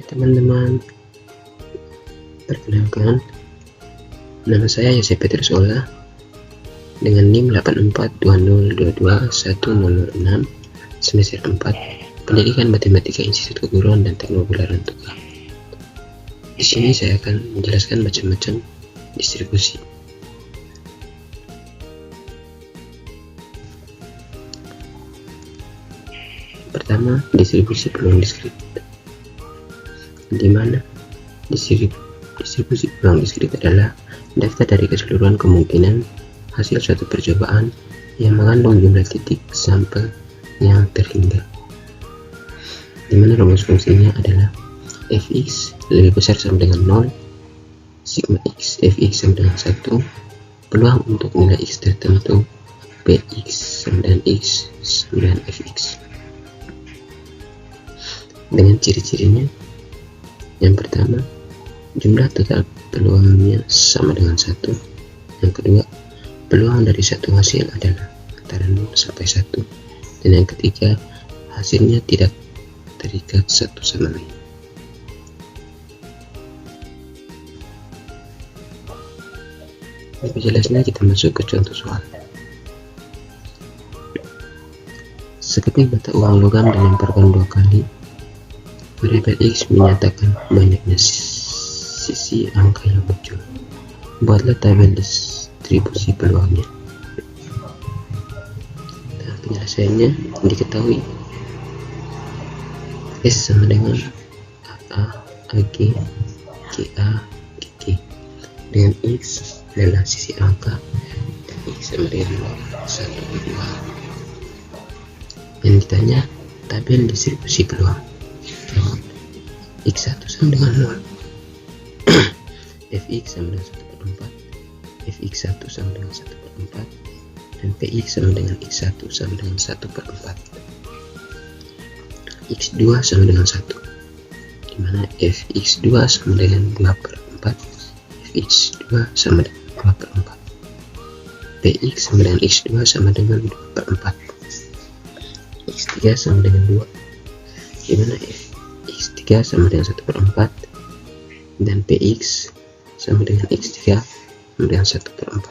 Oke teman-teman, perkenalkan, nama saya Yosef Petrus Ola dengan NIM 8420221006 semester 4 Pendidikan Matematika Institut Keguruan dan Teknologi Laran Tuka. Di sini saya akan menjelaskan macam-macam distribusi. Pertama, distribusi peluang diskrit, di mana distribusi peluang diskrit adalah daftar dari keseluruhan kemungkinan hasil suatu percobaan yang mengandung jumlah titik sampel yang terhingga, di mana rumus fungsinya adalah fx lebih besar sama dengan 0, sigma x fx sama dengan 1, peluang untuk nilai x tertentu px sama dengan x sama dengan fx. Dengan ciri-cirinya, yang pertama, jumlah total peluangnya sama dengan 1. Yang kedua, peluang dari satu hasil adalah antara 0 sampai 1. Dan yang ketiga, hasilnya tidak terikat satu sama lain. Lebih jelasnya kita masuk ke contoh soal. Sekeping mata uang logam dilemparkan 2 kali. Variabel X menyatakan banyaknya sisi angka yang muncul. Buatlah tabel distribusi peluangnya. Nah, penyelesaiannya diketahui. S sama dengan AA, AG, GA, GG. Dengan X adalah sisi angka dan X sama dengan 1, 2. Yang ditanya tabel distribusi peluang. X1 sama dengan 0, fx sama dengan 1/4, fx1 sama dengan 1/4, dan px sama dengan x1 sama dengan 1/4. x2 sama dengan 1, dimana fx2 sama dengan 2/4, fx2 sama dengan 2/4, px sama dengan x2 sama dengan 2/4, x3 sama dengan 2, dimana x3 sama dengan 1/4 dan px sama dengan x3 sama dengan 1/4.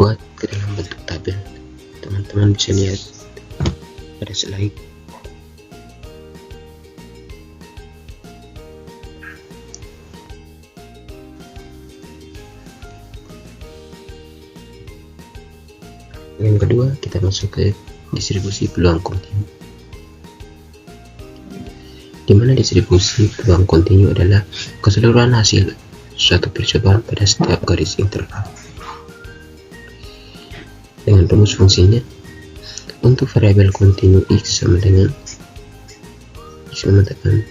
Buat ke dalam bentuk tabel, teman-teman bisa lihat pada slide. Yang kedua, kita masuk ke distribusi peluang kontinu, di mana distribusi peluang kontinu adalah keseluruhan hasil suatu percobaan pada setiap garis interval. Dengan rumus fungsinya, untuk variabel kontinu x sama dengan x mengatakan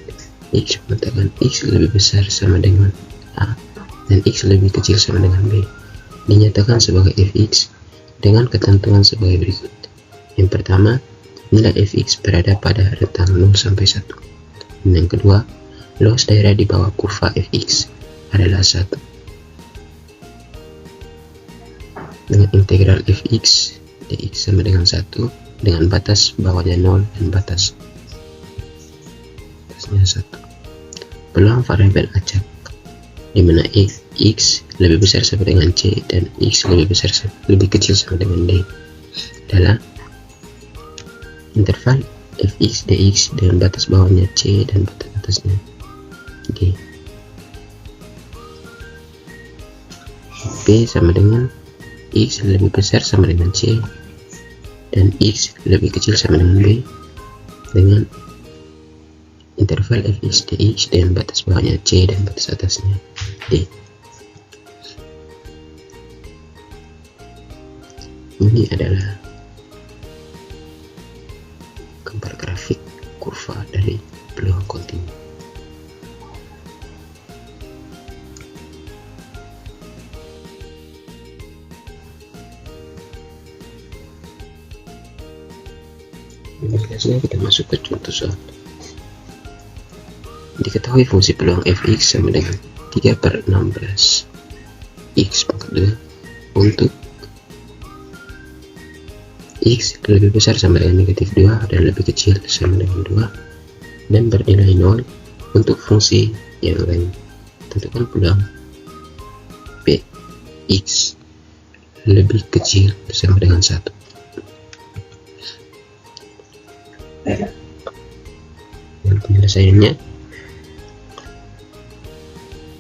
x lebih besar sama dengan a dan x lebih kecil sama dengan b, dinyatakan sebagai fx dengan ketentuan sebagai berikut. Yang pertama, nilai fx berada pada rentang 0 sampai 1. Dan yang kedua, luas daerah di bawah kurva fx adalah 1. Dengan integral fx dx sama dengan 1 dengan batas bawahnya 0 dan batasnya 1. Peluang variabel acak, di mana x lebih besar sama dengan c dan x lebih kecil sama dengan d adalah interval fx dx dengan batas bawahnya c dan batas atasnya d. P sama dengan x lebih besar sama dengan c dan x lebih kecil sama dengan b dengan interval fx dx dengan batas bawahnya c dan batas atasnya d. Ini adalah gambar grafik kurva dari peluang kontinu. Selanjutnya kita masuk ke contoh soal. Diketahui fungsi peluang fx sama dengan 3/16 x pangkat 2 untuk x X lebih besar sama dengan negatif 2 dan lebih kecil sama dengan 2 dan bernilai 0 untuk fungsi yang lain. Tentukan peluang Px lebih kecil sama dengan 1. Dan penyelesaiannya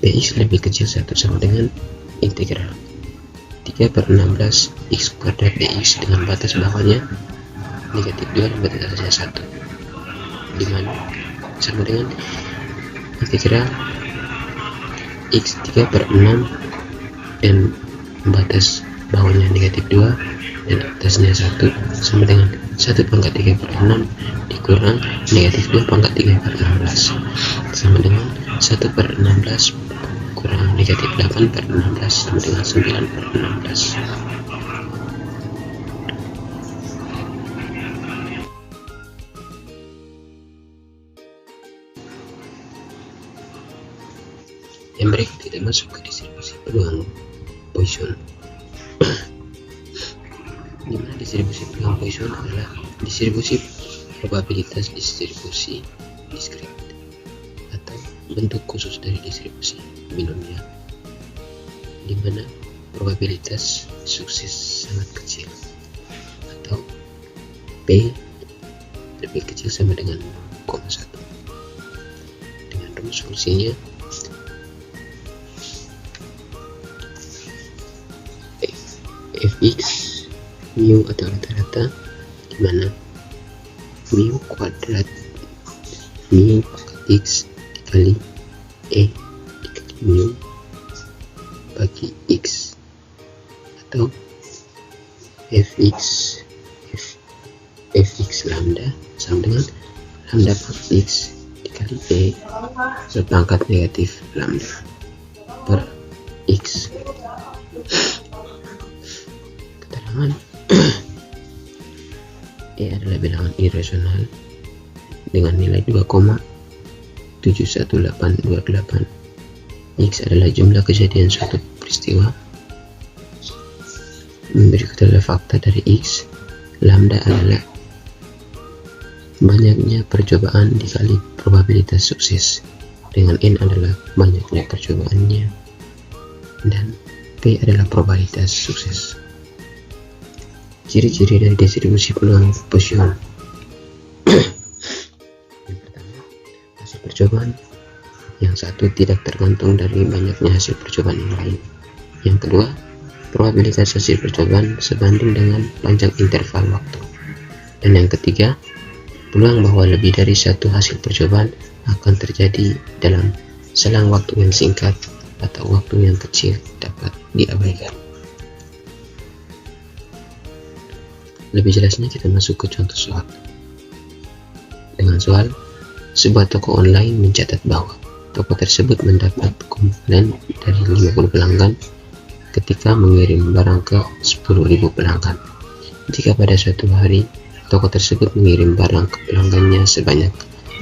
Px lebih kecil 1 sama dengan integral 3/16 x kuadrat dx dengan batas bawahnya negatif 2 dan batas atasnya 1, dimana sama dengan integral x 3/6 dan batas bawahnya negatif 2 dan atasnya 1 sama dengan 1/3/6 dikurang negatif 2/3/16 sama dengan 1/16 kurang negatif 8/16 sama dengan 9/16. Yang berikut kita masuk ke distribusi peluang Poisson. Dimana distribusi peluang Poisson adalah distribusi probabilitas distribusi diskrit atau bentuk khusus dari distribusi binomial, dimana probabilitas sukses sangat kecil atau P lebih kecil sama dengan 0,1. Dengan rumus fungsinya fx mu atau rata-rata, dimana mu kuadrat mu pangkat x dikali e dikali mu bagi x, atau fx lambda sama dengan lambda pangkat x dikali e berpangkat negatif lambda per x. Keterangan E adalah bilangan irasional dengan nilai 2,71828. X adalah jumlah kejadian suatu peristiwa. Berikut adalah fakta dari X. Lambda adalah banyaknya percobaan dikali probabilitas sukses, dengan N adalah banyaknya percobaannya, dan P adalah probabilitas sukses. Ciri-ciri dari distribusi peluang Poisson. Yang pertama, hasil percobaan yang satu tidak tergantung dari banyaknya hasil percobaan yang lain. Yang kedua, probabilitas hasil percobaan sebanding dengan panjang interval waktu. Dan yang ketiga, peluang bahwa lebih dari satu hasil percobaan akan terjadi dalam selang waktu yang singkat atau waktu yang kecil dapat diabaikan. Lebih jelasnya kita masuk ke contoh soal. Dengan soal, sebuah toko online mencatat bahwa toko tersebut mendapat komplain dari 50 pelanggan ketika mengirim barang ke 10.000 pelanggan. Jika pada suatu hari toko tersebut mengirim barang ke pelanggannya sebanyak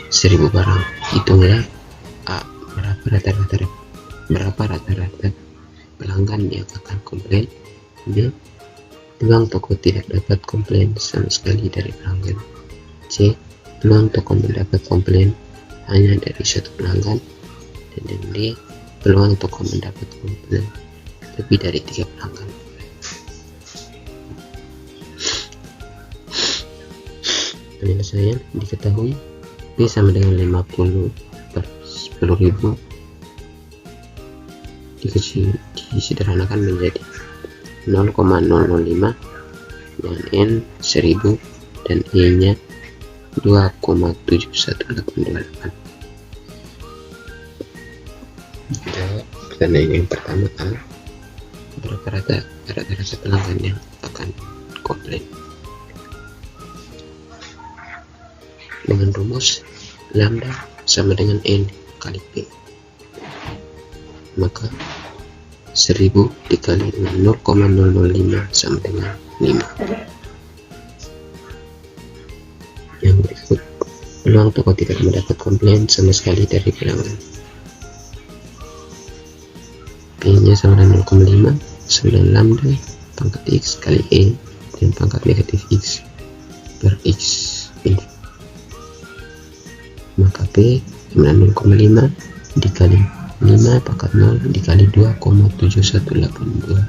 1000 barang, hitunglah A. Berapa rata-rata pelanggan yang akan komplain. B. Peluang toko tidak dapat komplain sama sekali dari pelanggan. C. Peluang toko mendapat komplain hanya dari satu pelanggan. Dan D. Peluang toko mendapat komplain lebih dari 3 pelanggan. Penyelesaian diketahui P sama dengan 50/10.000 disederhanakan menjadi 0,005 dengan N 1000 dan E nya 2,71828. Pertanyaan yang pertama A. Berapa rata-rata pelanggan yang akan komplain? Dengan rumus lambda sama dengan N kali P, maka 1000 dikali dengan 0,005 sama dengan 5. Yang berikut, peluang toko tidak mendapat komplain sama sekali dari pelanggan. P nya sama dengan 0,5 sama dengan lambda pangkat X kali E dan pangkat negatif X per X ini, maka P sama 0,5 dikali 5 pangkat 0 dikali 2,7182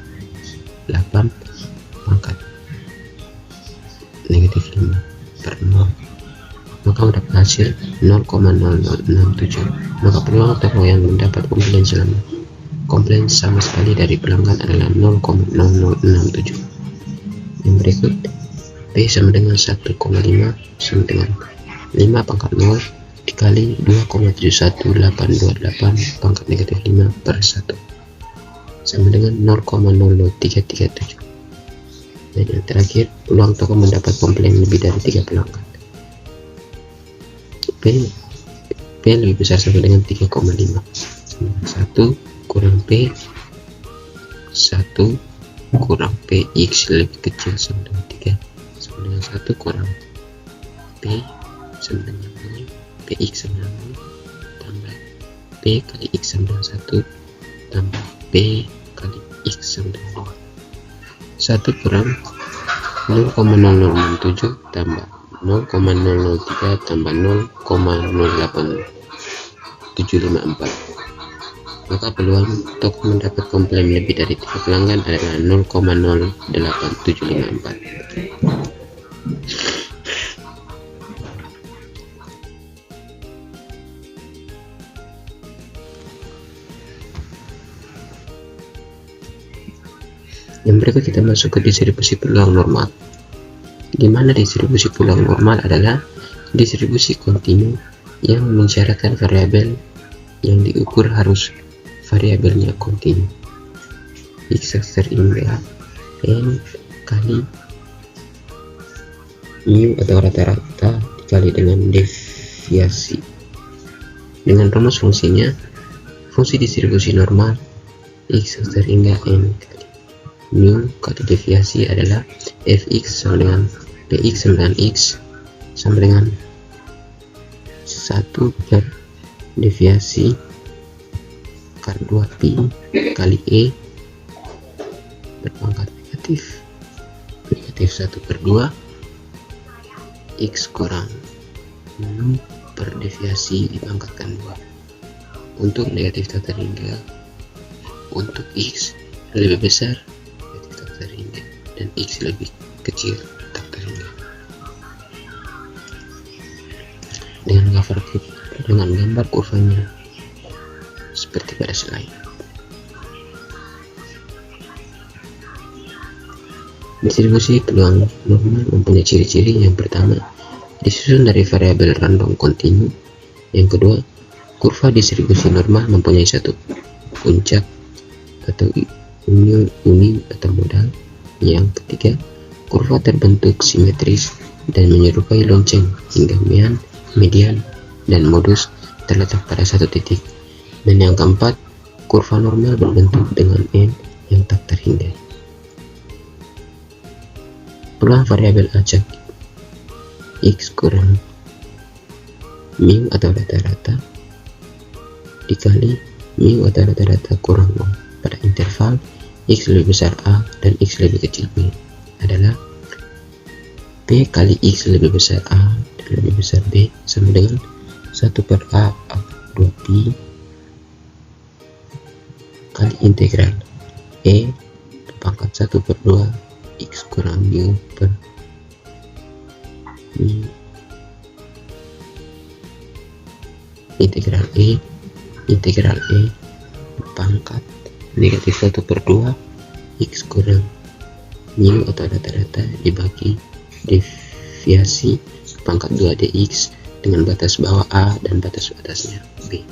pangkat negatif 5 per 0, maka mendapat hasil 0,0067. Maka peluang toko yang mendapat komplain sama sekali dari pelanggan adalah 0,0067. Yang berikut, P sama dengan 1,5 sama dengan 5 pangkat 0 dikali 2,71828 pangkat negatif 5 per 1 sama dengan 0,00337. Dan yang terakhir, peluang toko mendapat komplain lebih dari 3 pelanggan. P lebih besar sama dengan 3,5 sama 1 kurang P 1 kurang PX lebih kecil sama dengan 3 sama dengan 1 kurang P sama dengan 0, PX sama dengan 0 tambah P kali X sama dengan 1 tambah P kali X sama dengan 2. 1 kurang 0,0067 tambah 0,003 tambah 0,08754. Maka peluang toko mendapat komplain lebih dari 3 pelanggan adalah 0,08754. Yang berikut kita masuk ke distribusi peluang normal. Di mana distribusi peluang normal adalah distribusi kontinu yang mensyaratkan variabel yang diukur harus variabelnya kontinu. X hingga n kali mu atau rata-rata dikali dengan deviasi. Dengan rumus fungsinya, fungsi distribusi normal X hingga n kali mu kali deviasi adalah fx sama dengan px sama dengan x sama dengan 1 per deviasi akar 2pi kali e berpangkat negatif 1/2 x kurang mu per deviasi dipangkatkan 2. Untuk negatif tak terhingga, untuk x lebih besar negatif tak terhingga dan x lebih kecil tak terhingga. Dengan gambar kurvanya seperti pada slide. Distribusi peluang normal mempunyai ciri-ciri. Yang pertama, disusun dari variabel random kontinu. Yang kedua, kurva distribusi normal mempunyai satu puncak atau uni atau modal. Yang ketiga, kurva terbentuk simetris dan menyerupai lonceng hingga median dan modus terletak pada satu titik. Dan yang keempat, kurva normal berbentuk dengan n yang tak terhingga. Peluang variabel acak x kurang mu atau rata-rata dikali mu atau rata-rata kurang 0 pada interval x lebih besar a dan x lebih kecil b adalah p kali x lebih besar a dan lebih besar b sama dengan 1/a 2pi kali integral e pangkat 1/2 x kurang mu per mu integral e pangkat negatif 1/2 x kurang mu atau rata-rata dibagi deviasi pangkat 2 dx dengan batas bawah a dan batas atasnya b.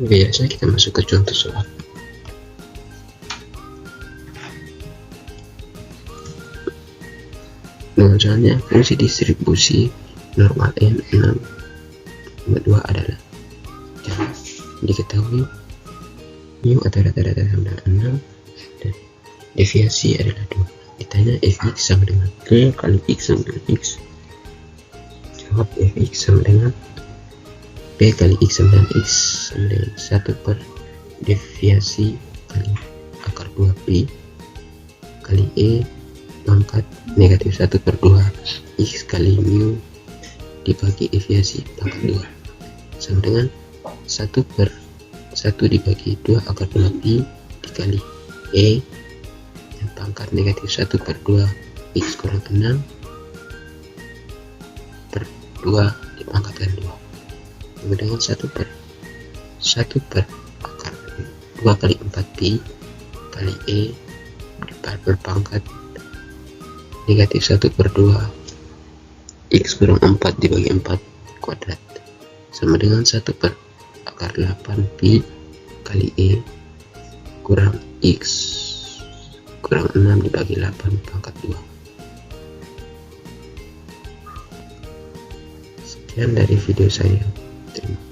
Biasanya kita masuk ke contoh soal. Misalnya fungsi distribusi normal n6/2 adalah diketahui mu atau rata-rata sama dengan 6 dan deviasi adalah 2. Ditanya fx sama dengan k kali x sama dengan x. Jawab fx sama dengan p kali x sama dengan x sama dengan 1 per deviasi kali akar 2pi kali E pangkat negatif 1/2 X kali mu dibagi deviasi pangkat 2 sama dengan 1/1 dibagi 2 akar 2pi dikali E yang pangkat negatif 1/2 X kurang 6 per 2 dipangkatkan 2 sama dengan 1/1 akar 2 kali 4pi kali E berpangkat negatif 1/2 X kurang 4 dibagi 4 kuadrat sama dengan 1/8pi kali E kurang X kurang 6 dibagi 8 pangkat 2. Sekian dari video saya. Terima kasih.